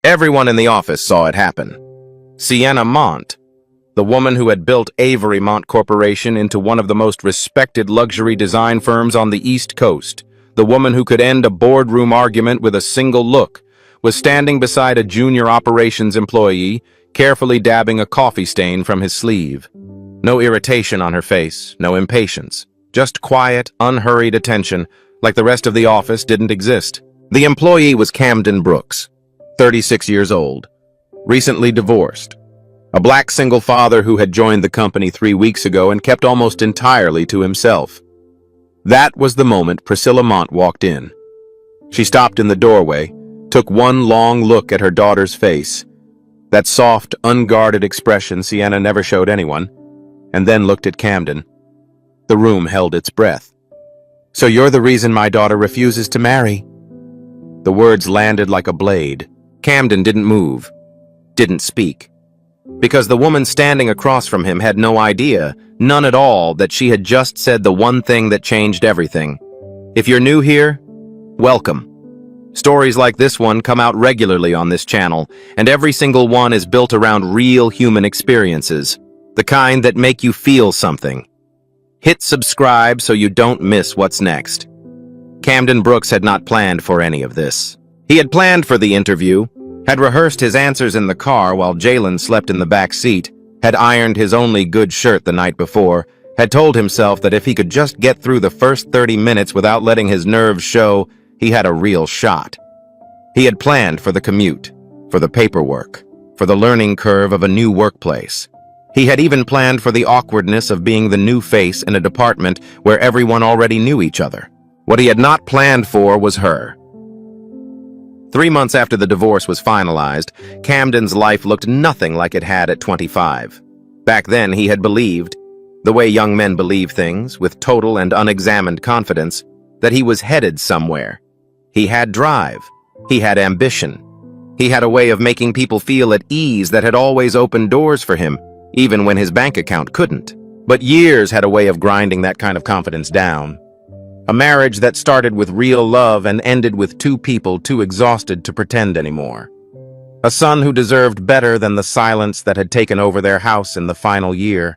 Everyone in the office saw it happen. Sienna Mont, the woman who had built Avery Mont Corporation into one of the most respected luxury design firms on the East Coast, the woman who could end a boardroom argument with a single look, was standing beside a junior operations employee, carefully dabbing a coffee stain from his sleeve. No irritation on her face, no impatience, just quiet, unhurried attention, like the rest of the office didn't exist. The employee was Camden Brooks, 36 years old, recently divorced, a black single father who had joined the company 3 weeks ago and kept almost entirely to himself. That was the moment Priscilla Mont walked in. She stopped in the doorway, took one long look at her daughter's face, that soft, unguarded expression Sienna never showed anyone, and then looked at Camden. The room held its breath. "So you're the reason my daughter refuses to marry?" The words landed like a blade. Camden didn't move, didn't speak, because the woman standing across from him had no idea, none at all, that she had just said the one thing that changed everything. If you're new here, welcome. Stories like this one come out regularly on this channel, and every single one is built around real human experiences, the kind that make you feel something. Hit subscribe so you don't miss what's next. Camden Brooks had not planned for any of this. He had planned for the interview, had rehearsed his answers in the car while Jalen slept in the back seat, had ironed his only good shirt the night before, had told himself that if he could just get through the first 30 minutes without letting his nerves show, he had a real shot. He had planned for the commute, for the paperwork, for the learning curve of a new workplace. He had even planned for the awkwardness of being the new face in a department where everyone already knew each other. What he had not planned for was her. 3 months after the divorce was finalized, Camden's life looked nothing like it had at 25. Back then, he had believed, the way young men believe things, with total and unexamined confidence, that he was headed somewhere. He had drive. He had ambition. He had a way of making people feel at ease that had always opened doors for him, even when his bank account couldn't. But years had a way of grinding that kind of confidence down. A marriage that started with real love and ended with two people too exhausted to pretend anymore. A son who deserved better than the silence that had taken over their house in the final year.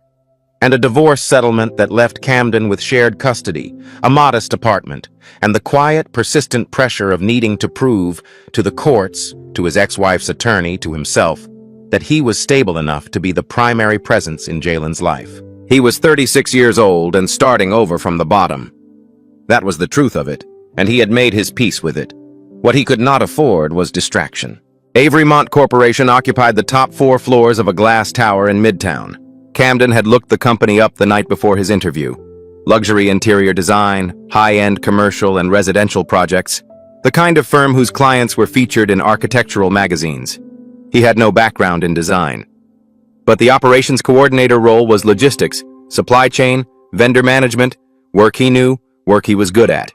And a divorce settlement that left Camden with shared custody, a modest apartment, and the quiet, persistent pressure of needing to prove to the courts, to his ex-wife's attorney, to himself, that he was stable enough to be the primary presence in Jalen's life. He was 36 years old and starting over from the bottom. That was the truth of it, and he had made his peace with it. What he could not afford was distraction. Avery Mont Corporation occupied the top 4 floors of a glass tower in Midtown. Camden had looked the company up the night before his interview. Luxury interior design, high-end commercial and residential projects, the kind of firm whose clients were featured in architectural magazines. He had no background in design. But the operations coordinator role was logistics, supply chain, vendor management, work he knew, work he was good at.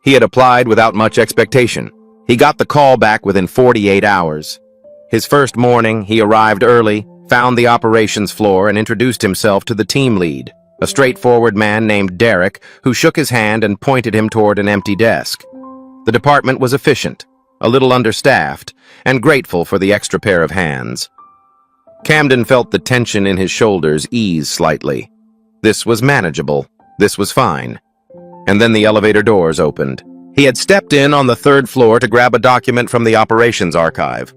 He had applied without much expectation. He got the call back within 48 hours. His first morning, he arrived early, found the operations floor, and introduced himself to the team lead, a straightforward man named Derek, who shook his hand and pointed him toward an empty desk. The department was efficient, a little understaffed, and grateful for the extra pair of hands. Camden felt the tension in his shoulders ease slightly. This was manageable. This was fine. And then the elevator doors opened. He had stepped in on the 3rd floor to grab a document from the operations archive.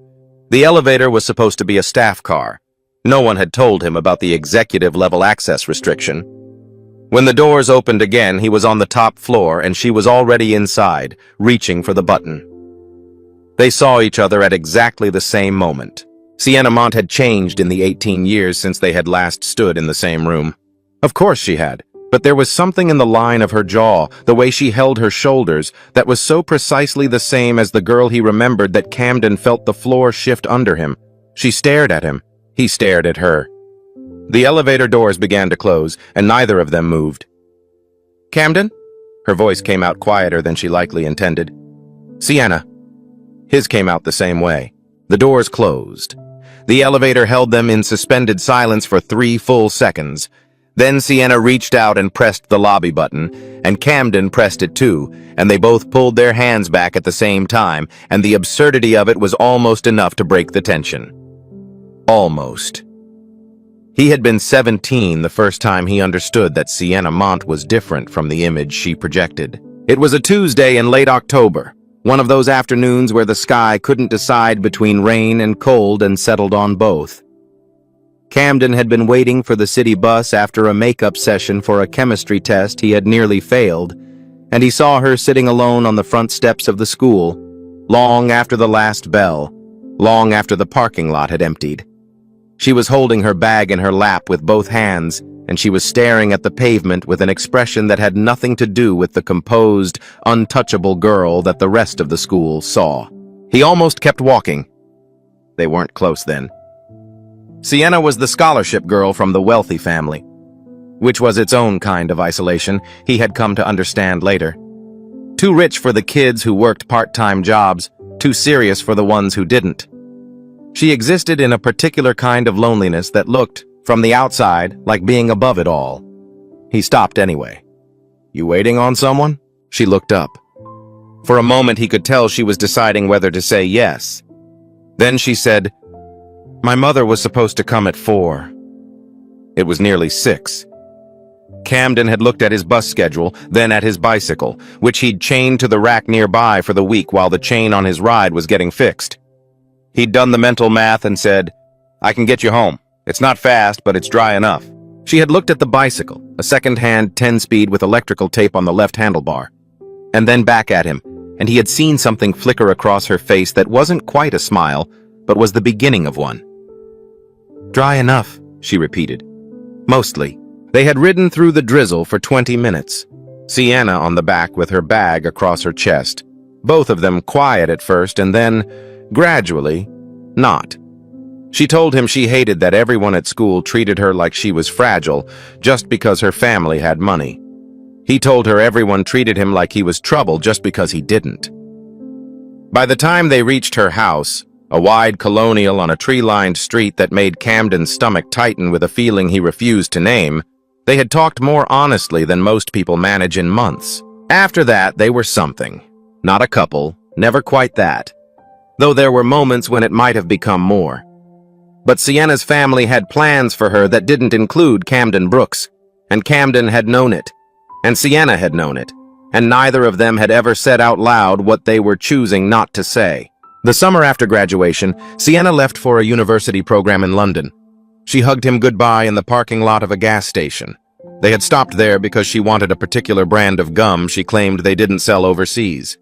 The elevator was supposed to be a staff car. No one had told him about the executive-level access restriction. When the doors opened again, he was on the top floor, and she was already inside, reaching for the button. They saw each other at exactly the same moment. Sienna Mont had changed in the 18 years since they had last stood in the same room. Of course she had. But there was something in the line of her jaw, the way she held her shoulders, that was so precisely the same as the girl he remembered that Camden felt the floor shift under him. She stared at him. He stared at her. The elevator doors began to close, and neither of them moved. "Camden?" Her voice came out quieter than she likely intended. "Sienna." His came out the same way. The doors closed. The elevator held them in suspended silence for 3 full seconds. Then Sienna reached out and pressed the lobby button, and Camden pressed it too, and they both pulled their hands back at the same time, and the absurdity of it was almost enough to break the tension. Almost. He had been 17 the first time he understood that Sienna Mont was different from the image she projected. It was a Tuesday in late October, one of those afternoons where the sky couldn't decide between rain and cold and settled on both. Camden had been waiting for the city bus after a makeup session for a chemistry test he had nearly failed, and he saw her sitting alone on the front steps of the school, long after the last bell, long after the parking lot had emptied. She was holding her bag in her lap with both hands, and she was staring at the pavement with an expression that had nothing to do with the composed, untouchable girl that the rest of the school saw. He almost kept walking. They weren't close then. Sienna was the scholarship girl from the wealthy family, which was its own kind of isolation, he had come to understand later. Too rich for the kids who worked part-time jobs, too serious for the ones who didn't. She existed in a particular kind of loneliness that looked, from the outside, like being above it all. He stopped anyway. "You waiting on someone?" She looked up. For a moment he could tell she was deciding whether to say yes. Then she said, "My mother was supposed to come at 4. It was nearly 6. Camden had looked at his bus schedule, then at his bicycle, which he'd chained to the rack nearby for the week while the chain on his ride was getting fixed. He'd done the mental math and said, "I can get you home. It's not fast, but it's dry enough." She had looked at the bicycle, a second-hand 10-speed with electrical tape on the left handlebar, and then back at him, and he had seen something flicker across her face that wasn't quite a smile, but was the beginning of one. "Dry enough," she repeated. "Mostly." They had ridden through the drizzle for 20 minutes, Sienna on the back with her bag across her chest, both of them quiet at first and then, gradually, not. She told him she hated that everyone at school treated her like she was fragile just because her family had money. He told her everyone treated him like he was trouble just because he didn't. By the time they reached her house, a wide colonial on a tree-lined street that made Camden's stomach tighten with a feeling he refused to name, they had talked more honestly than most people manage in months. After that, they were something. Not a couple, never quite that. Though there were moments when it might have become more. But Sienna's family had plans for her that didn't include Camden Brooks, and Camden had known it, and Sienna had known it, and neither of them had ever said out loud what they were choosing not to say. The summer after graduation, Sienna left for a university program in London. She hugged him goodbye in the parking lot of a gas station. They had stopped there because she wanted a particular brand of gum she claimed they didn't sell overseas.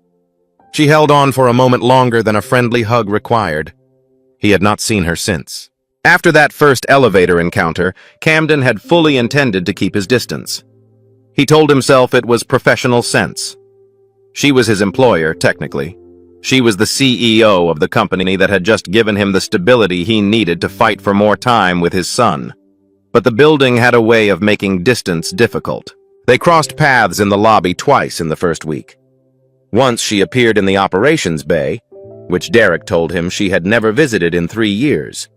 She held on for a moment longer than a friendly hug required. He had not seen her since. After that first elevator encounter, Camden had fully intended to keep his distance. He told himself it was professional sense. She was his employer, technically. She was the CEO of the company that had just given him the stability he needed to fight for more time with his son. But the building had a way of making distance difficult. They crossed paths in the lobby twice in the first week. Once she appeared in the operations bay, which Derek told him she had never visited in 3 years.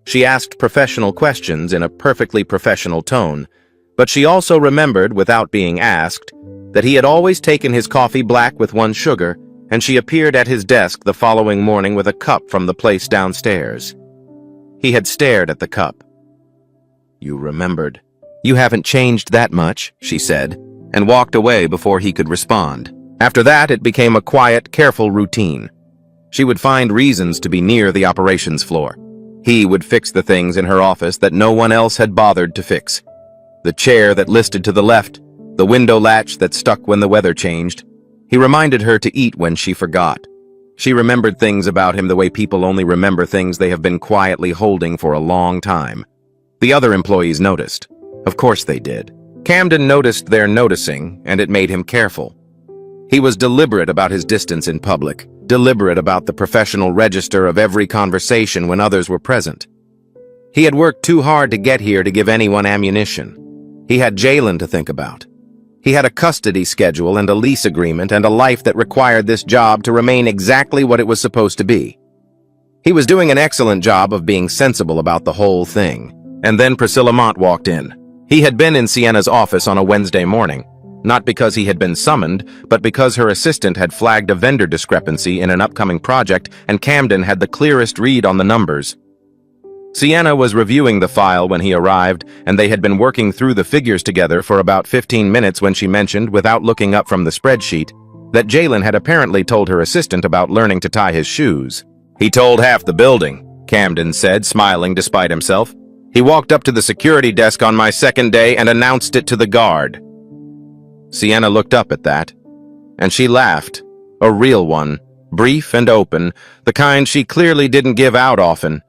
She asked professional questions in a perfectly professional tone, but she also remembered, without being asked, that he had always taken his coffee black with 1 sugar, and she appeared at his desk the following morning with a cup from the place downstairs. He had stared at the cup. "You remembered." "You haven't changed that much," she said, and walked away before he could respond. After that, it became a quiet, careful routine. She would find reasons to be near the operations floor. He would fix the things in her office that no one else had bothered to fix. The chair that listed to the left, the window latch that stuck when the weather changed. He reminded her to eat when she forgot. She remembered things about him the way people only remember things they have been quietly holding for a long time. The other employees noticed. Of course they did. Camden noticed their noticing, and it made him careful. He was deliberate about his distance in public, deliberate about the professional register of every conversation when others were present. He had worked too hard to get here to give anyone ammunition. He had Jalen to think about. He had a custody schedule and a lease agreement and a life that required this job to remain exactly what it was supposed to be. He was doing an excellent job of being sensible about the whole thing. And then Priscilla Mont walked in. He had been in Sienna's office on a Wednesday morning, not because he had been summoned, but because her assistant had flagged a vendor discrepancy in an upcoming project and Camden had the clearest read on the numbers. Sienna was reviewing the file when he arrived, and they had been working through the figures together for about 15 minutes when she mentioned, without looking up from the spreadsheet, that Jalen had apparently told her assistant about learning to tie his shoes. "He told half the building," Camden said, smiling despite himself. "He walked up to the security desk on my second day and announced it to the guard." Sienna looked up at that, and she laughed, a real one, brief and open, the kind she clearly didn't give out often.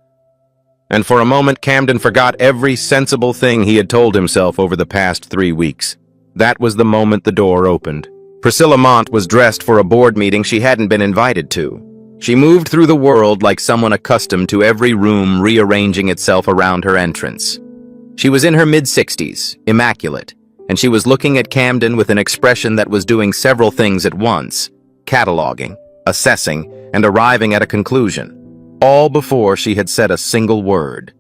And for a moment Camden forgot every sensible thing he had told himself over the past 3 weeks. That was the moment the door opened. Priscilla Mont was dressed for a board meeting she hadn't been invited to. She moved through the world like someone accustomed to every room rearranging itself around her entrance. She was in her mid-60s, immaculate, and she was looking at Camden with an expression that was doing several things at once, cataloging, assessing, and arriving at a conclusion. All before she had said a single word.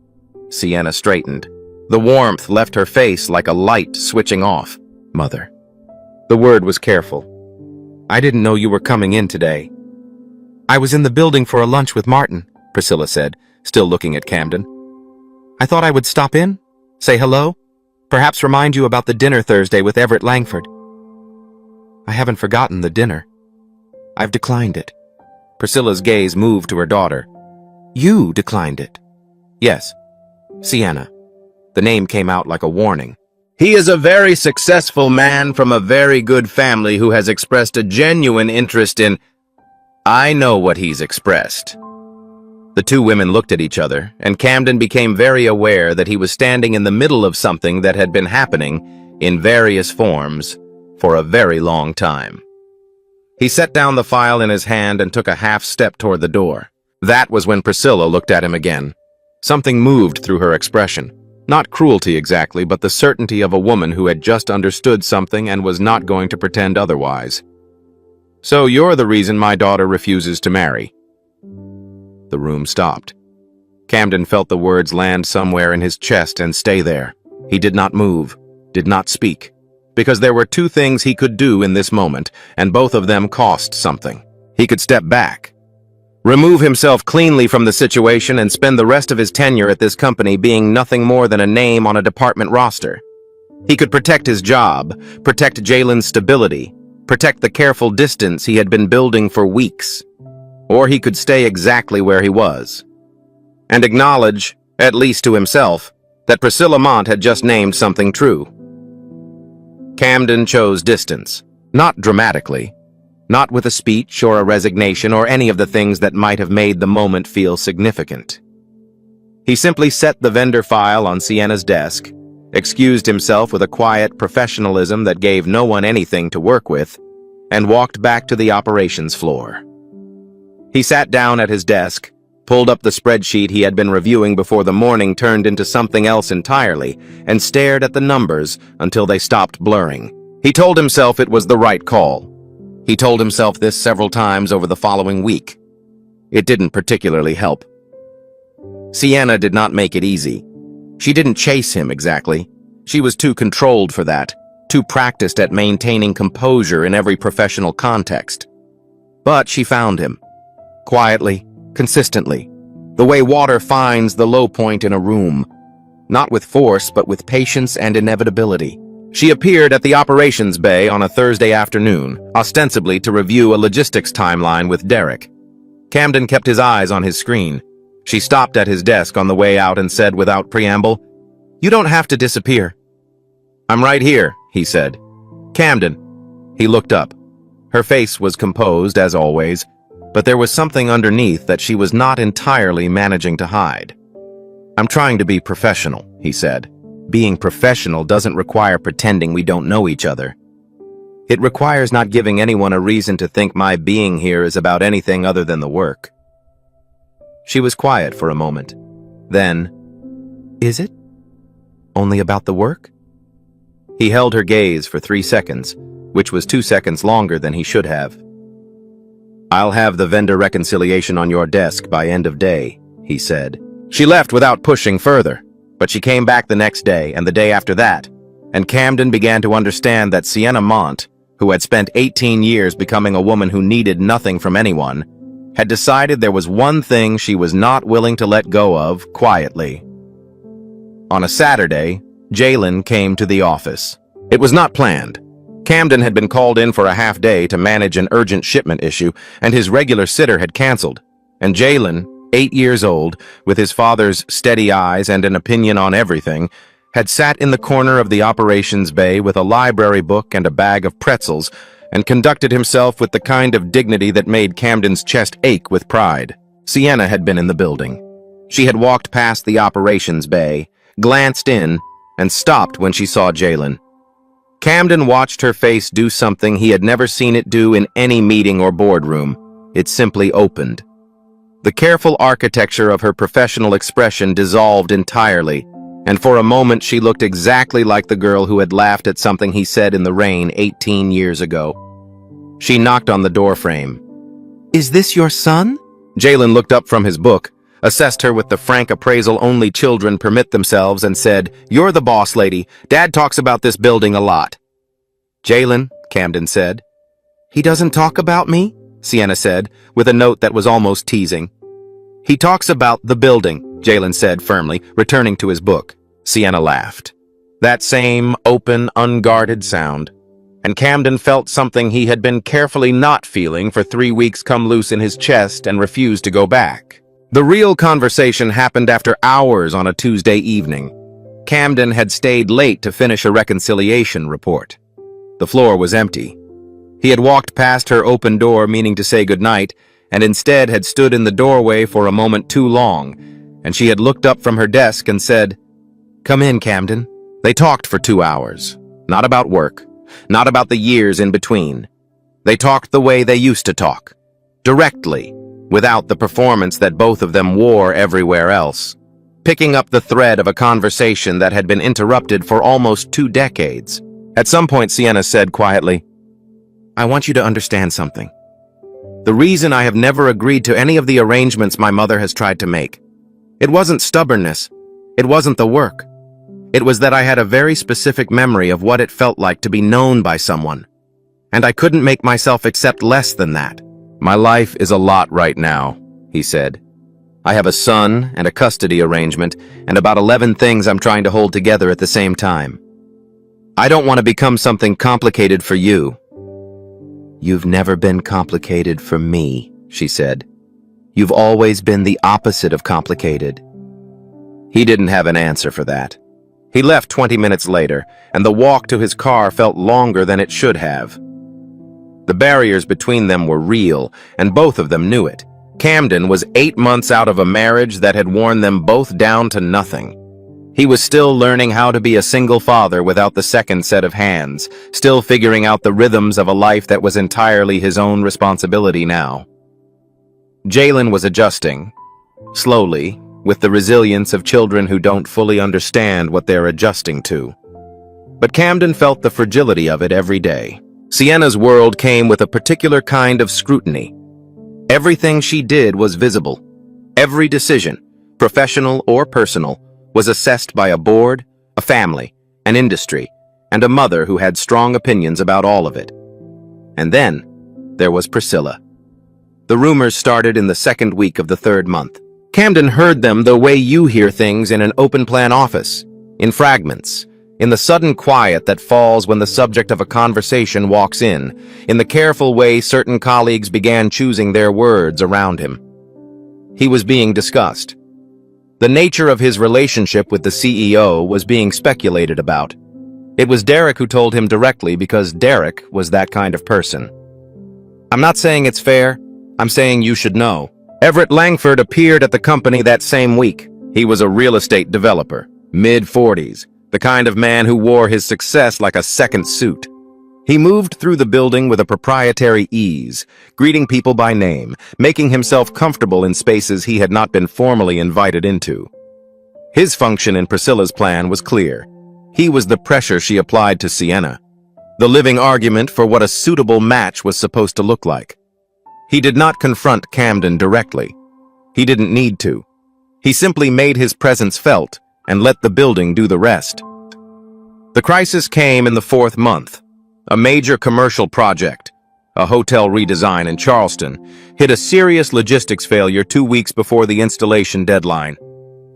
Sienna straightened. The warmth left her face like a light switching off. "Mother." The word was careful. "I didn't know you were coming in today." "I was in the building for a lunch with Martin," Priscilla said, still looking at Camden. "I thought I would stop in, say hello, perhaps remind you about the dinner Thursday with Everett Langford." "I haven't forgotten the dinner. I've declined it." Priscilla's gaze moved to her daughter. "You declined it?" "Yes. Sienna." The name came out like a warning. "He is a very successful man from a very good family who has expressed a genuine interest in—" "I know what he's expressed." The two women looked at each other, and Camden became very aware that he was standing in the middle of something that had been happening, in various forms, for a very long time. He set down the file in his hand and took a half step toward the door. That was when Priscilla looked at him again. Something moved through her expression. Not cruelty exactly, but the certainty of a woman who had just understood something and was not going to pretend otherwise. "So you're the reason my daughter refuses to marry." The room stopped. Camden felt the words land somewhere in his chest and stay there. He did not move, did not speak, because there were two things he could do in this moment, and both of them cost something. He could step back, remove himself cleanly from the situation, and spend the rest of his tenure at this company being nothing more than a name on a department roster. He could protect his job, protect Jalen's stability, protect the careful distance he had been building for weeks. Or he could stay exactly where he was, and acknowledge, at least to himself, that Priscilla Mont had just named something true. Camden chose distance, not dramatically, not with a speech or a resignation or any of the things that might have made the moment feel significant. He simply set the vendor file on Sienna's desk, excused himself with a quiet professionalism that gave no one anything to work with, and walked back to the operations floor. He sat down at his desk, pulled up the spreadsheet he had been reviewing before the morning turned into something else entirely, and stared at the numbers until they stopped blurring. He told himself it was the right call. He told himself this several times over the following week. It didn't particularly help. Sienna did not make it easy. She didn't chase him exactly. She was too controlled for that, too practiced at maintaining composure in every professional context. But she found him. Quietly, consistently, the way water finds the low point in a room, not with force but with patience and inevitability. She appeared at the operations bay on a Thursday afternoon, ostensibly to review a logistics timeline with Derek. Camden kept his eyes on his screen. She stopped at his desk on the way out and said without preamble, "You don't have to disappear." "I'm right here," he said. "Camden." He looked up. Her face was composed, as always, but there was something underneath that she was not entirely managing to hide. "I'm trying to be professional," he said. "Being professional doesn't require pretending we don't know each other. It requires not giving anyone a reason to think my being here is about anything other than the work." She was quiet for a moment. Then, "Is it? Only about the work?" He held her gaze for 3 seconds, which was 2 seconds longer than he should have. "I'll have the vendor reconciliation on your desk by end of day," he said. She left without pushing further. But she came back the next day and the day after that, and Camden began to understand that Sienna Mont, who had spent 18 years becoming a woman who needed nothing from anyone, had decided there was one thing she was not willing to let go of quietly. On a Saturday, Jalen came to the office. It was not planned. Camden had been called in for a half day to manage an urgent shipment issue, and his regular sitter had canceled. And Jalen, 8 years old, with his father's steady eyes and an opinion on everything, had sat in the corner of the operations bay with a library book and a bag of pretzels and conducted himself with the kind of dignity that made Camden's chest ache with pride. Sienna had been in the building. She had walked past the operations bay, glanced in, and stopped when she saw Jalen. Camden watched her face do something he had never seen it do in any meeting or boardroom. It simply opened. The careful architecture of her professional expression dissolved entirely, and for a moment she looked exactly like the girl who had laughed at something he said in the rain 18 years ago. She knocked on the doorframe. "Is this your son?" Jalen looked up from his book, assessed her with the frank appraisal only children permit themselves, and said, "You're the boss lady. Dad talks about this building a lot." "Jalen," Camden said. "He doesn't talk about me?" Sienna said, with a note that was almost teasing. "He talks about the building," Jalen said firmly, returning to his book. Sienna laughed. That same open, unguarded sound. And Camden felt something he had been carefully not feeling for 3 weeks come loose in his chest and refused to go back. The real conversation happened after hours on a Tuesday evening. Camden had stayed late to finish a reconciliation report. The floor was empty. He had walked past her open door meaning to say goodnight, and instead had stood in the doorway for a moment too long, and she had looked up from her desk and said, "Come in, Camden." They talked for 2 hours. Not about work, not about the years in between. They talked the way they used to talk, directly, without the performance that both of them wore everywhere else, picking up the thread of a conversation that had been interrupted for almost 2 decades. At some point, Sienna said quietly, "I want you to understand something. The reason I have never agreed to any of the arrangements my mother has tried to make. It wasn't stubbornness. It wasn't the work. It was that I had a very specific memory of what it felt like to be known by someone. And I couldn't make myself accept less than that. My life is a lot right now," he said. "I have a son and a custody arrangement and about 11 things I'm trying to hold together at the same time. I don't want to become something complicated for you." "You've never been complicated for me," she said. "You've always been the opposite of complicated." He didn't have an answer for that. He left 20 minutes later, and the walk to his car felt longer than it should have. The barriers between them were real, and both of them knew it. Camden was 8 months out of a marriage that had worn them both down to nothing. He was still learning how to be a single father without the second set of hands, still figuring out the rhythms of a life that was entirely his own responsibility now. Jalen was adjusting, slowly, with the resilience of children who don't fully understand what they're adjusting to. But Camden felt the fragility of it every day. Sienna's world came with a particular kind of scrutiny. Everything she did was visible. Every decision, professional or personal, was assessed by a board, a family, an industry, and a mother who had strong opinions about all of it. And then, there was Priscilla. The rumors started in the second week of the 3rd month. Camden heard them the way you hear things in an open-plan office, in fragments, in the sudden quiet that falls when the subject of a conversation walks in the careful way certain colleagues began choosing their words around him. He was being discussed. The nature of his relationship with the CEO was being speculated about. It was Derek who told him directly because Derek was that kind of person. "I'm not saying it's fair. I'm saying you should know." Everett Langford appeared at the company that same week. He was a real estate developer, mid-40s, the kind of man who wore his success like a second suit. He moved through the building with a proprietary ease, greeting people by name, making himself comfortable in spaces he had not been formally invited into. His function in Priscilla's plan was clear. He was the pressure she applied to Sienna, the living argument for what a suitable match was supposed to look like. He did not confront Camden directly. He didn't need to. He simply made his presence felt, and let the building do the rest. The crisis came in the fourth month. A major commercial project, a hotel redesign in Charleston, hit a serious logistics failure 2 weeks before the installation deadline.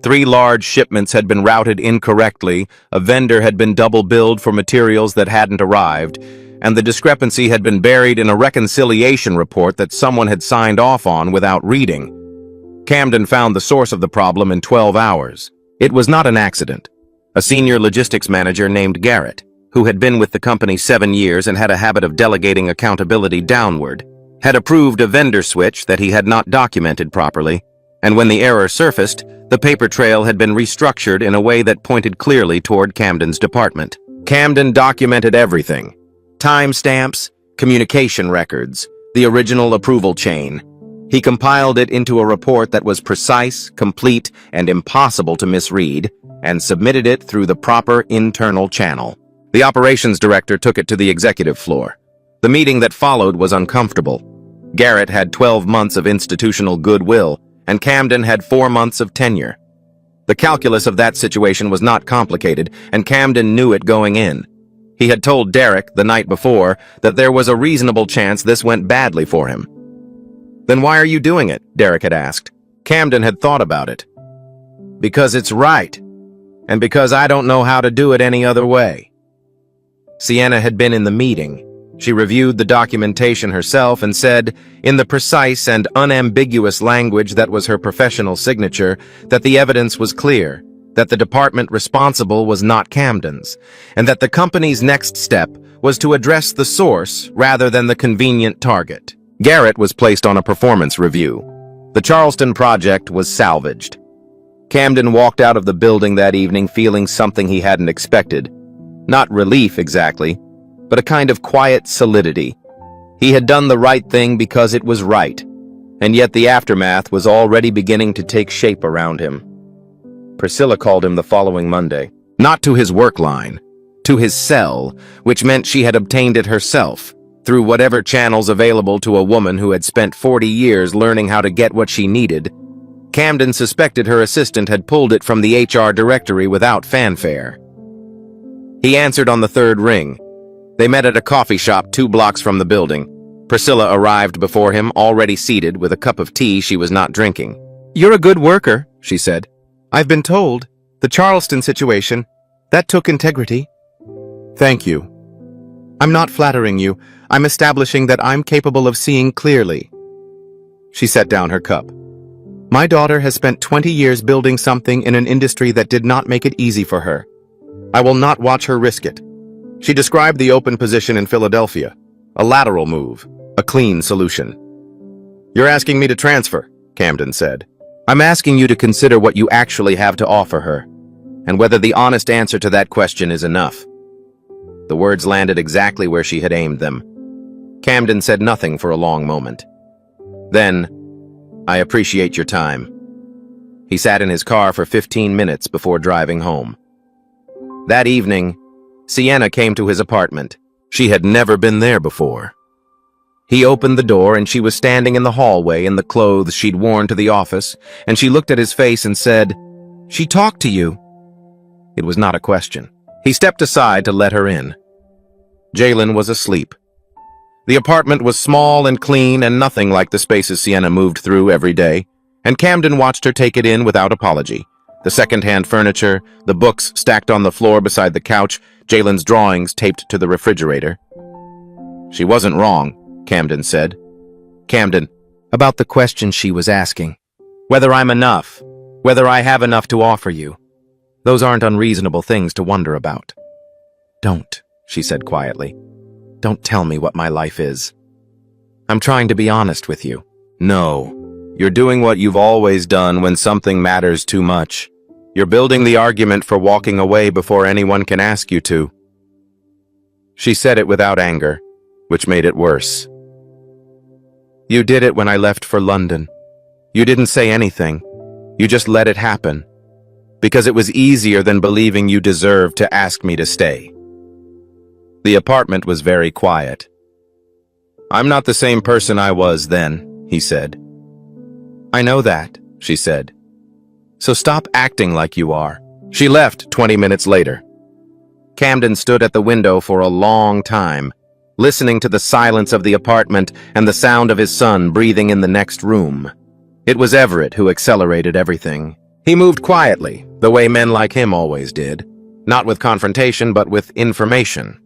3 large shipments had been routed incorrectly, a vendor had been double billed for materials that hadn't arrived, and the discrepancy had been buried in a reconciliation report that someone had signed off on without reading. Camden found the source of the problem in 12 hours. It was not an accident. A senior logistics manager named Garrett, who had been with the company 7 years and had a habit of delegating accountability downward, had approved a vendor switch that he had not documented properly, and when the error surfaced, the paper trail had been restructured in a way that pointed clearly toward Camden's department. Camden documented everything: timestamps, communication records, the original approval chain. He compiled it into a report that was precise, complete, and impossible to misread, and submitted it through the proper internal channel. The operations director took it to the executive floor. The meeting that followed was uncomfortable. Garrett had 12 months of institutional goodwill, and Camden had 4 months of tenure. The calculus of that situation was not complicated, and Camden knew it going in. He had told Derek the night before that there was a reasonable chance this went badly for him. "Then why are you doing it?" Derek had asked. Camden had thought about it. "Because it's right, and because I don't know how to do it any other way." Sienna had been in the meeting. She reviewed the documentation herself and said, in the precise and unambiguous language that was her professional signature, that the evidence was clear, that the department responsible was not Camden's, and that the company's next step was to address the source rather than the convenient target. Garrett was placed on a performance review. The Charleston project was salvaged. Camden walked out of the building that evening feeling something he hadn't expected. Not relief exactly, but a kind of quiet solidity. He had done the right thing because it was right, and yet the aftermath was already beginning to take shape around him. Priscilla called him the following Monday, not to his work line, to his cell, which meant she had obtained it herself, through whatever channels available to a woman who had spent 40 years learning how to get what she needed. Camden suspected her assistant had pulled it from the HR directory without fanfare. He answered on the third ring. They met at a coffee shop 2 blocks from the building. Priscilla arrived before him, already seated, with a cup of tea she was not drinking. "You're a good worker," she said. "I've been told. The Charleston situation, that took integrity." "Thank you. I'm not flattering you. I'm establishing that I'm capable of seeing clearly." She set down her cup. "My daughter has spent 20 years building something in an industry that did not make it easy for her. I will not watch her risk it." She described the open position in Philadelphia, a lateral move, a clean solution. "You're asking me to transfer," Camden said. "I'm asking you to consider what you actually have to offer her, and whether the honest answer to that question is enough." The words landed exactly where she had aimed them. Camden said nothing for a long moment. Then, "I appreciate your time." He sat in his car for 15 minutes before driving home. That evening, Sienna came to his apartment. She had never been there before. He opened the door and she was standing in the hallway in the clothes she'd worn to the office, and she looked at his face and said, "She talked to you." It was not a question. He stepped aside to let her in. Jalen was asleep. The apartment was small and clean and nothing like the spaces Sienna moved through every day, and Camden watched her take it in without apology. The second-hand furniture, the books stacked on the floor beside the couch, Jalen's drawings taped to the refrigerator. "She wasn't wrong," Camden said. "Camden, about the question she was asking. Whether I'm enough, whether I have enough to offer you. Those aren't unreasonable things to wonder about." "Don't," she said quietly. "Don't tell me what my life is. I'm trying to be honest with you." "No. You're doing what you've always done when something matters too much. You're building the argument for walking away before anyone can ask you to." She said it without anger, which made it worse. "You did it when I left for London. You didn't say anything. You just let it happen. Because it was easier than believing you deserved to ask me to stay." The apartment was very quiet. "I'm not the same person I was then," he said. "I know that," she said. "So stop acting like you are. She left 20 minutes later. Camden stood at the window for a long time, listening to the silence of the apartment and the sound of his son breathing in the next room. It was Everett who accelerated everything. He moved quietly, the way men like him always did, not with confrontation but with information.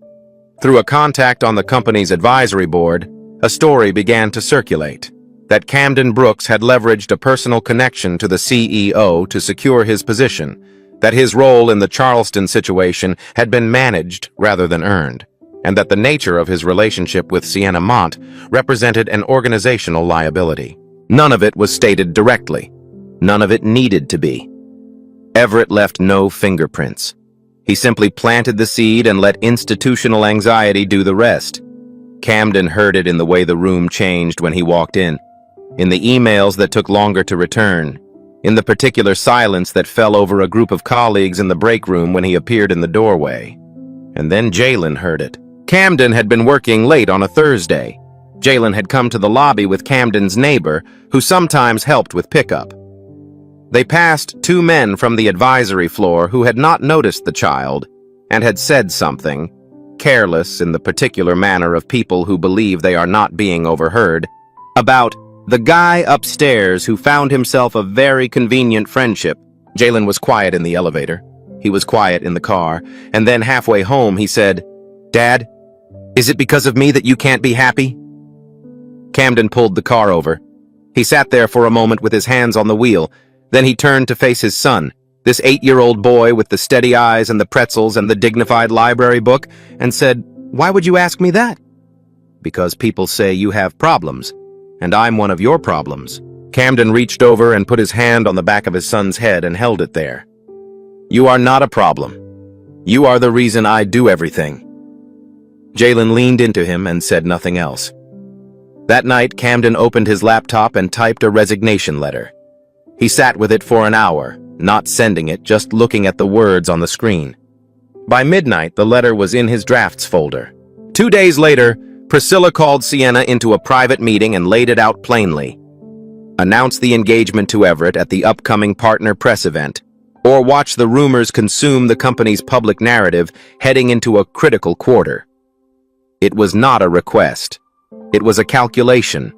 Through a contact on the company's advisory board, a story began to circulate that Camden Brooks had leveraged a personal connection to the CEO to secure his position, that his role in the Charleston situation had been managed rather than earned, and that the nature of his relationship with Sienna Mont represented an organizational liability. None of it was stated directly. None of it needed to be. Everett left no fingerprints. He simply planted the seed and let institutional anxiety do the rest. Camden heard it in the way the room changed when he walked in the emails that took longer to return, in the particular silence that fell over a group of colleagues in the break room when he appeared in the doorway. And then Jalen heard it. Camden had been working late on a Thursday. Jalen had come to the lobby with Camden's neighbor, who sometimes helped with pickup. They passed two men from the advisory floor who had not noticed the child and had said something, careless in the particular manner of people who believe they are not being overheard, about the guy upstairs who found himself a very convenient friendship. Jalen was quiet in the elevator. He was quiet in the car, and then halfway home he said, "Dad, is it because of me that you can't be happy?" Camden pulled the car over. He sat there for a moment with his hands on the wheel. Then he turned to face his son, this 8-year-old boy with the steady eyes and the pretzels and the dignified library book, and said, "Why would you ask me that?" "Because people say you have problems, and I'm one of your problems." Camden reached over and put his hand on the back of his son's head and held it there. "You are not a problem. You are the reason I do everything." Jalen leaned into him and said nothing else. That night, Camden opened his laptop and typed a resignation letter. He sat with it for an hour, not sending it, just looking at the words on the screen. By midnight, the letter was in his drafts folder. 2 days later, Priscilla called Sienna into a private meeting and laid it out plainly. Announce the engagement to Everett at the upcoming partner press event, or watch the rumors consume the company's public narrative heading into a critical quarter. It was not a request. It was a calculation,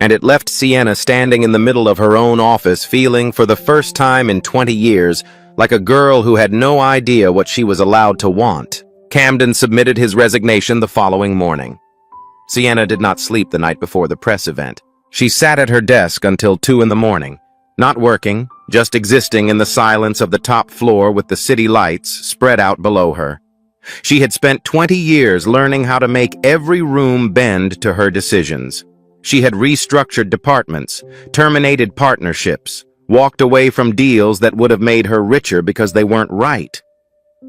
and it left Sienna standing in the middle of her own office feeling, for the first time in 20 years, like a girl who had no idea what she was allowed to want. Camden submitted his resignation the following morning. Sienna did not sleep the night before the press event. She sat at her desk until 2 in the morning, not working, just existing in the silence of the top floor with the city lights spread out below her. She had spent 20 years learning how to make every room bend to her decisions. She had restructured departments, terminated partnerships, walked away from deals that would have made her richer because they weren't right.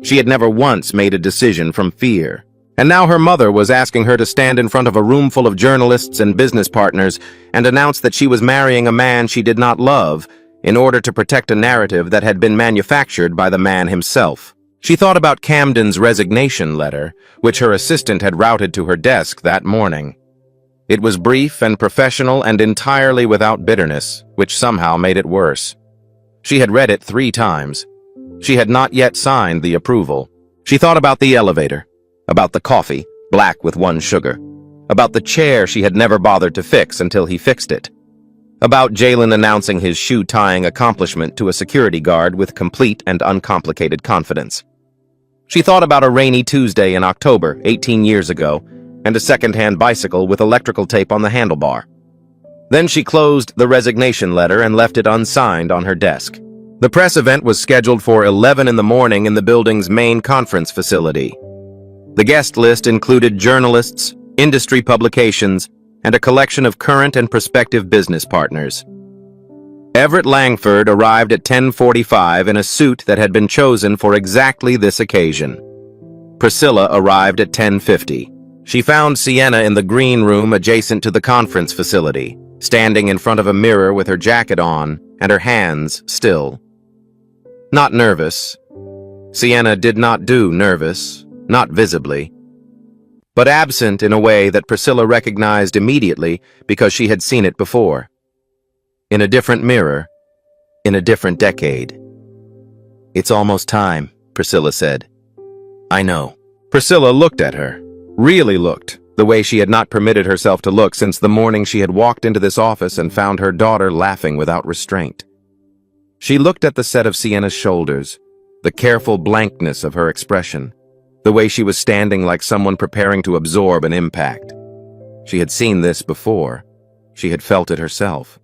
She had never once made a decision from fear. And now her mother was asking her to stand in front of a room full of journalists and business partners and announce that she was marrying a man she did not love in order to protect a narrative that had been manufactured by the man himself. She thought about Camden's resignation letter, which her assistant had routed to her desk that morning. It was brief and professional and entirely without bitterness, which somehow made it worse. She had read it 3 times. She had not yet signed the approval. She thought about the elevator, about the coffee, black with 1 sugar, about the chair she had never bothered to fix until he fixed it, about Jalen announcing his shoe-tying accomplishment to a security guard with complete and uncomplicated confidence. She thought about a rainy Tuesday in October, 18 years ago, and a second-hand bicycle with electrical tape on the handlebar. Then she closed the resignation letter and left it unsigned on her desk. The press event was scheduled for 11 in the morning in the building's main conference facility. The guest list included journalists, industry publications, and a collection of current and prospective business partners. Everett Langford arrived at 10:45 in a suit that had been chosen for exactly this occasion. Priscilla arrived at 10:50. She found Sienna in the green room adjacent to the conference facility, standing in front of a mirror with her jacket on and her hands still. Not nervous. Sienna did not do nervous, not visibly, but absent in a way that Priscilla recognized immediately because she had seen it before. In a different mirror, in a different decade. It's almost time, Priscilla said. I know. Priscilla looked at her. Really looked, the way she had not permitted herself to look since the morning she had walked into this office and found her daughter laughing without restraint. She looked at the set of Sienna's shoulders, the careful blankness of her expression, the way she was standing like someone preparing to absorb an impact. She had seen this before. She had felt it herself.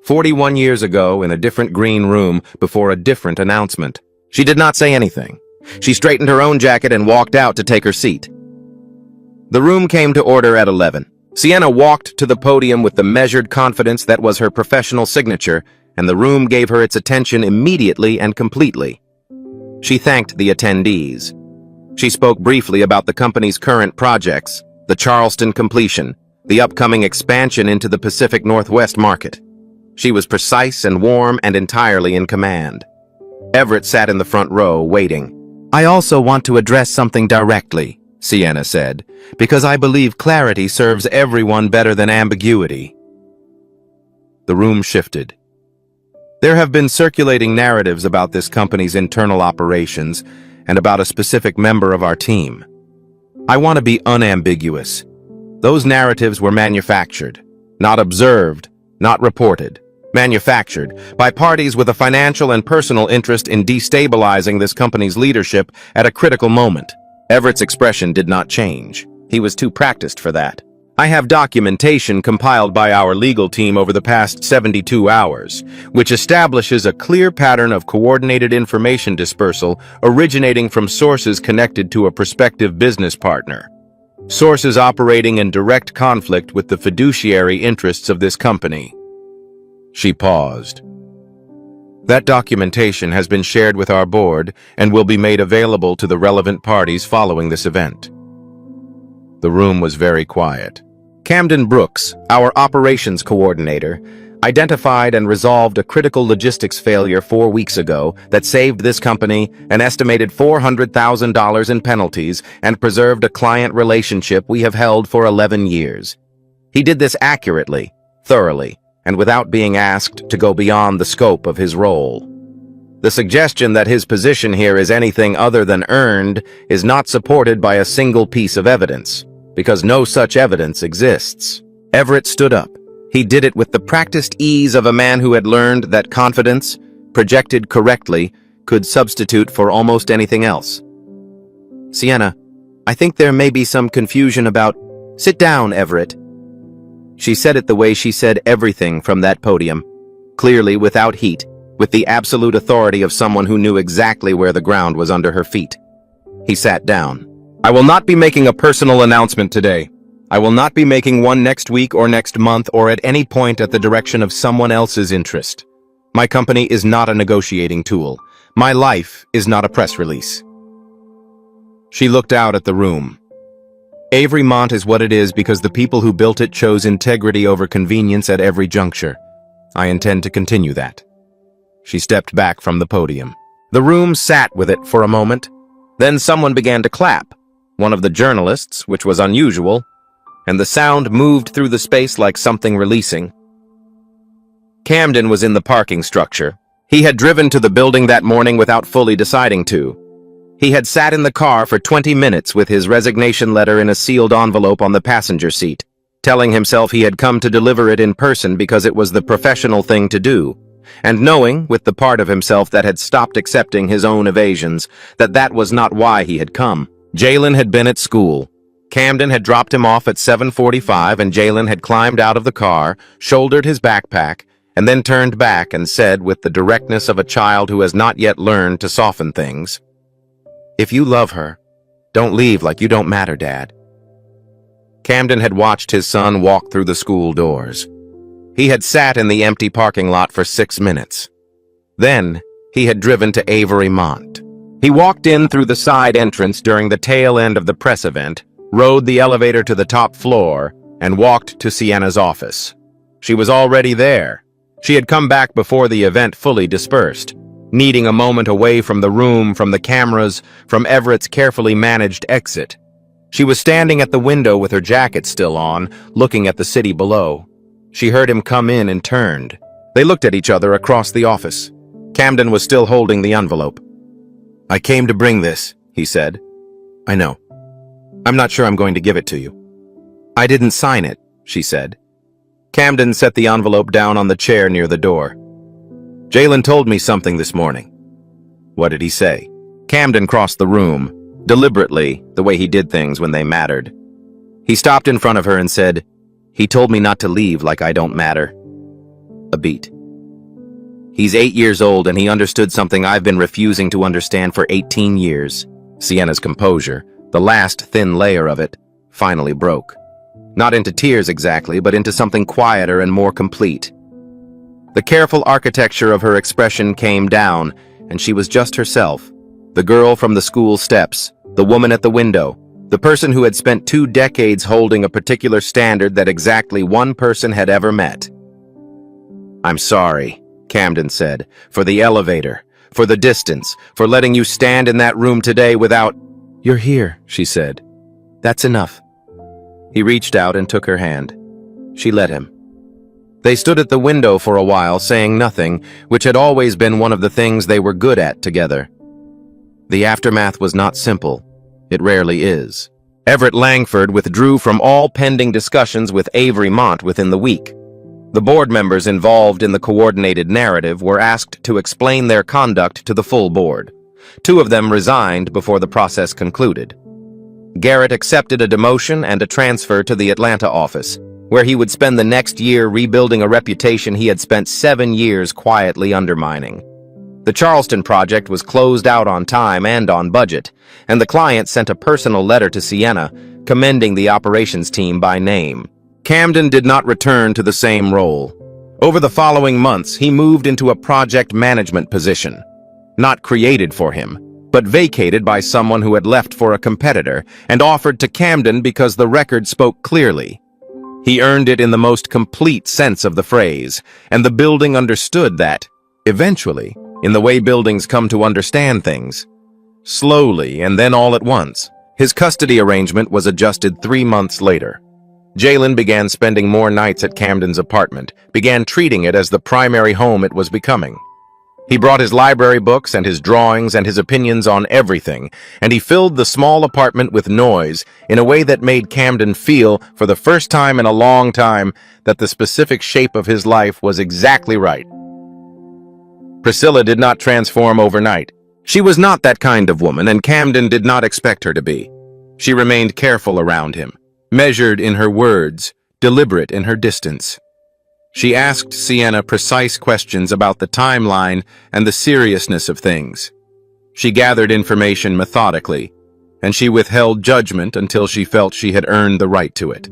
41 years ago, in a different green room, before a different announcement. She did not say anything. She straightened her own jacket and walked out to take her seat. The room came to order at 11. Sienna walked to the podium with the measured confidence that was her professional signature, and the room gave her its attention immediately and completely. She thanked the attendees. She spoke briefly about the company's current projects, the Charleston completion, the upcoming expansion into the Pacific Northwest market. She was precise and warm and entirely in command. Everett sat in the front row, waiting. I also want to address something directly, Sienna said, because I believe clarity serves everyone better than ambiguity. The room shifted. There have been circulating narratives about this company's internal operations and about a specific member of our team. I want to be unambiguous. Those narratives were manufactured, not observed, not reported. Manufactured by parties with a financial and personal interest in destabilizing this company's leadership at a critical moment. Everett's expression did not change. He was too practiced for that. I have documentation compiled by our legal team over the past 72 hours, which establishes a clear pattern of coordinated information dispersal originating from sources connected to a prospective business partner. Sources operating in direct conflict with the fiduciary interests of this company. She paused. That documentation has been shared with our board and will be made available to the relevant parties following this event. The room was very quiet. Camden Brooks, our operations coordinator, identified and resolved a critical logistics failure 4 weeks ago that saved this company an estimated $400,000 in penalties and preserved a client relationship we have held for 11 years. He did this accurately, thoroughly, and without being asked to go beyond the scope of his role. The suggestion that his position here is anything other than earned is not supported by a single piece of evidence, because no such evidence exists. Everett stood up. He did it with the practiced ease of a man who had learned that confidence, projected correctly, could substitute for almost anything else. Sienna, I think there may be some confusion about— Sit down, Everett. She said it the way she said everything from that podium, clearly without heat, with the absolute authority of someone who knew exactly where the ground was under her feet. He sat down. I will not be making a personal announcement today. I will not be making one next week or next month or at any point at the direction of someone else's interest. My company is not a negotiating tool. My life is not a press release. She looked out at the room. Avery Mont is what it is because the people who built it chose integrity over convenience at every juncture. I intend to continue that. She stepped back from the podium. The room sat with it for a moment. Then someone began to clap. One of the journalists, which was unusual, and the sound moved through the space like something releasing. Camden was in the parking structure. He had driven to the building that morning without fully deciding to. He had sat in the car for 20 minutes with his resignation letter in a sealed envelope on the passenger seat, telling himself he had come to deliver it in person because it was the professional thing to do, and knowing, with the part of himself that had stopped accepting his own evasions, that that was not why he had come. Jalen had been at school. Camden had dropped him off at 7:45, and Jalen had climbed out of the car, shouldered his backpack, and then turned back and said with the directness of a child who has not yet learned to soften things, "If you love her, don't leave like you don't matter, Dad." Camden had watched his son walk through the school doors. He had sat in the empty parking lot for 6 minutes. Then, he had driven to Avery Mont. He walked in through the side entrance during the tail end of the press event, rode the elevator to the top floor, and walked to Sienna's office. She was already there. She had come back before the event fully dispersed, needing a moment away from the room, from the cameras, from Everett's carefully managed exit. She was standing at the window with her jacket still on, looking at the city below. She heard him come in and turned. They looked at each other across the office. Camden was still holding the envelope. "I came to bring this," he said. "I know. I'm not sure I'm going to give it to you." "I didn't sign it," she said. Camden set the envelope down on the chair near the door. "Jalen told me something this morning." "What did he say?" Camden crossed the room, deliberately, the way he did things when they mattered. He stopped in front of her and said, "He told me not to leave like I don't matter." A beat. "He's 8 years old and he understood something I've been refusing to understand for 18 years. Sienna's composure, the last thin layer of it, finally broke. Not into tears exactly, but into something quieter and more complete. The careful architecture of her expression came down, and she was just herself. The girl from the school steps, the woman at the window, the person who had spent 2 decades holding a particular standard that exactly one person had ever met. "I'm sorry," Camden said, "for the elevator, for the distance, for letting you stand in that room today without—" "You're here," she said. "That's enough." He reached out and took her hand. She let him. They stood at the window for a while, saying nothing, which had always been one of the things they were good at together. The aftermath was not simple. It rarely is. Everett Langford withdrew from all pending discussions with Avery Mont within the week. The board members involved in the coordinated narrative were asked to explain their conduct to the full board. 2 of them resigned before the process concluded. Garrett accepted a demotion and a transfer to the Atlanta office, where he would spend the next year rebuilding a reputation he had spent 7 years quietly undermining. The Charleston project was closed out on time and on budget, and the client sent a personal letter to Sienna, commending the operations team by name. Camden did not return to the same role. Over the following months, he moved into a project management position, not created for him, but vacated by someone who had left for a competitor and offered to Camden because the record spoke clearly. He earned it in the most complete sense of the phrase, and the building understood that, eventually, in the way buildings come to understand things. Slowly, and then all at once. His custody arrangement was adjusted 3 months later. Jalen began spending more nights at Camden's apartment, began treating it as the primary home it was becoming. He brought his library books and his drawings and his opinions on everything, and he filled the small apartment with noise in a way that made Camden feel, for the first time in a long time, that the specific shape of his life was exactly right. Priscilla did not transform overnight. She was not that kind of woman, and Camden did not expect her to be. She remained careful around him, measured in her words, deliberate in her distance. She asked Sienna precise questions about the timeline and the seriousness of things. She gathered information methodically, and she withheld judgment until she felt she had earned the right to it.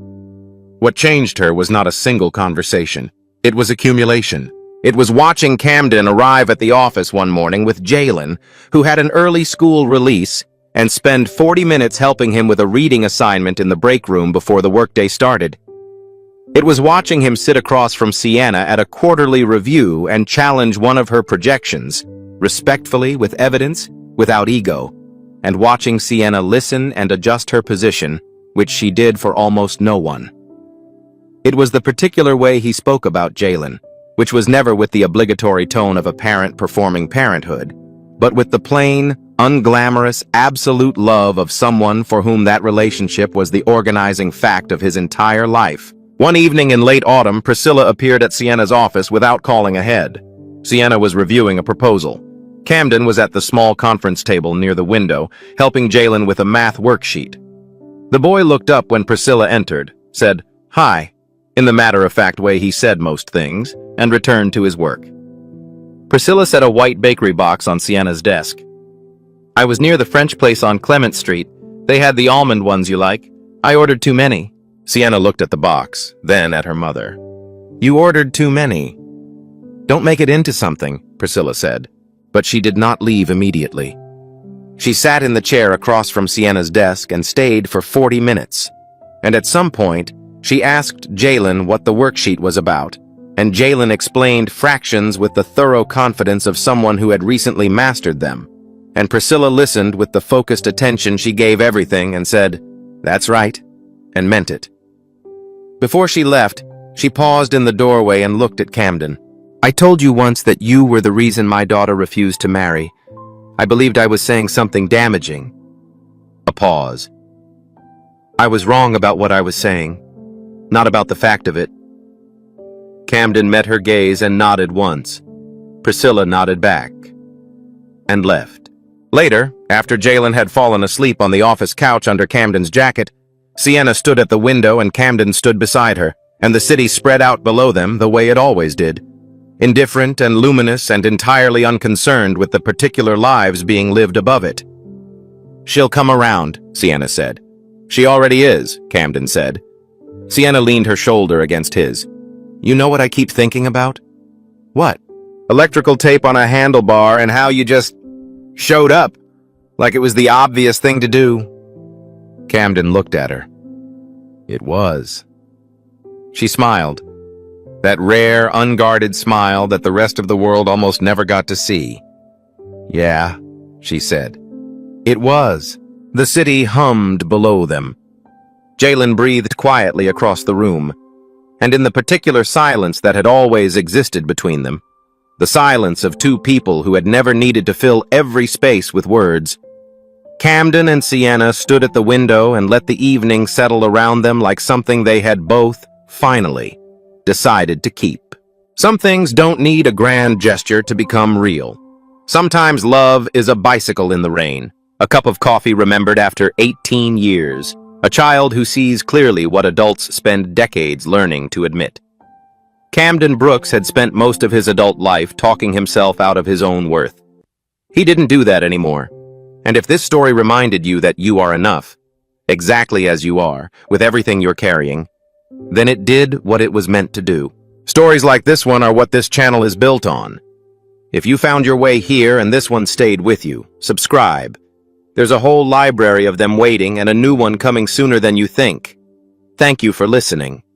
What changed her was not a single conversation. It was accumulation. It was watching Camden arrive at the office one morning with Jalen, who had an early school release, and spend 40 minutes helping him with a reading assignment in the break room before the workday started. It was watching him sit across from Sienna at a quarterly review and challenge one of her projections, respectfully, with evidence, without ego, and watching Sienna listen and adjust her position, which she did for almost no one. It was the particular way he spoke about Jalen, which was never with the obligatory tone of a parent performing parenthood, but with the plain, unglamorous, absolute love of someone for whom that relationship was the organizing fact of his entire life. One evening in late autumn, Priscilla appeared at Sienna's office without calling ahead. Sienna was reviewing a proposal. Camden was at the small conference table near the window, helping Jalen with a math worksheet. The boy looked up when Priscilla entered, said, "Hi," in the matter-of-fact way he said most things, and returned to his work. Priscilla set a white bakery box on Sienna's desk. "I was near the French place on Clement Street. They had the almond ones you like. I ordered too many." Sienna looked at the box, then at her mother. "You ordered too many." "Don't make it into something," Priscilla said, but she did not leave immediately. She sat in the chair across from Sienna's desk and stayed for 40 minutes. And at some point, she asked Jalen what the worksheet was about, and Jalen explained fractions with the thorough confidence of someone who had recently mastered them. And Priscilla listened with the focused attention she gave everything and said, "That's right," and meant it. Before she left, she paused in the doorway and looked at Camden. I told you once that you were the reason my daughter refused to marry. I believed I was saying something damaging. A pause. I was wrong about what I was saying, not about the fact of it. Camden met her gaze and nodded once. Priscilla nodded back and left. Later, after Jalen had fallen asleep on the office couch under Camden's jacket, Sienna stood at the window and Camden stood beside her, and the city spread out below them the way it always did, indifferent and luminous and entirely unconcerned with the particular lives being lived above it. "She'll come around," Sienna said. "She already is," Camden said. Sienna leaned her shoulder against his. "You know what I keep thinking about?" "What?" "Electrical tape on a handlebar and how you just showed up, like it was the obvious thing to do." Camden looked at her. It was. She smiled. That rare, unguarded smile that the rest of the world almost never got to see. "Yeah," she said. It was. The city hummed below them. Jalen breathed quietly across the room, and in the particular silence that had always existed between them, the silence of two people who had never needed to fill every space with words, Camden and Sienna stood at the window and let the evening settle around them like something they had both, finally, decided to keep. Some things don't need a grand gesture to become real. Sometimes love is a bicycle in the rain, a cup of coffee remembered after 18 years, a child who sees clearly what adults spend decades learning to admit. Camden Brooks had spent most of his adult life talking himself out of his own worth. He didn't do that anymore. And if this story reminded you that you are enough, exactly as you are, with everything you're carrying, then it did what it was meant to do. Stories like this one are what this channel is built on. If you found your way here and this one stayed with you, subscribe. There's a whole library of them waiting and a new one coming sooner than you think. Thank you for listening.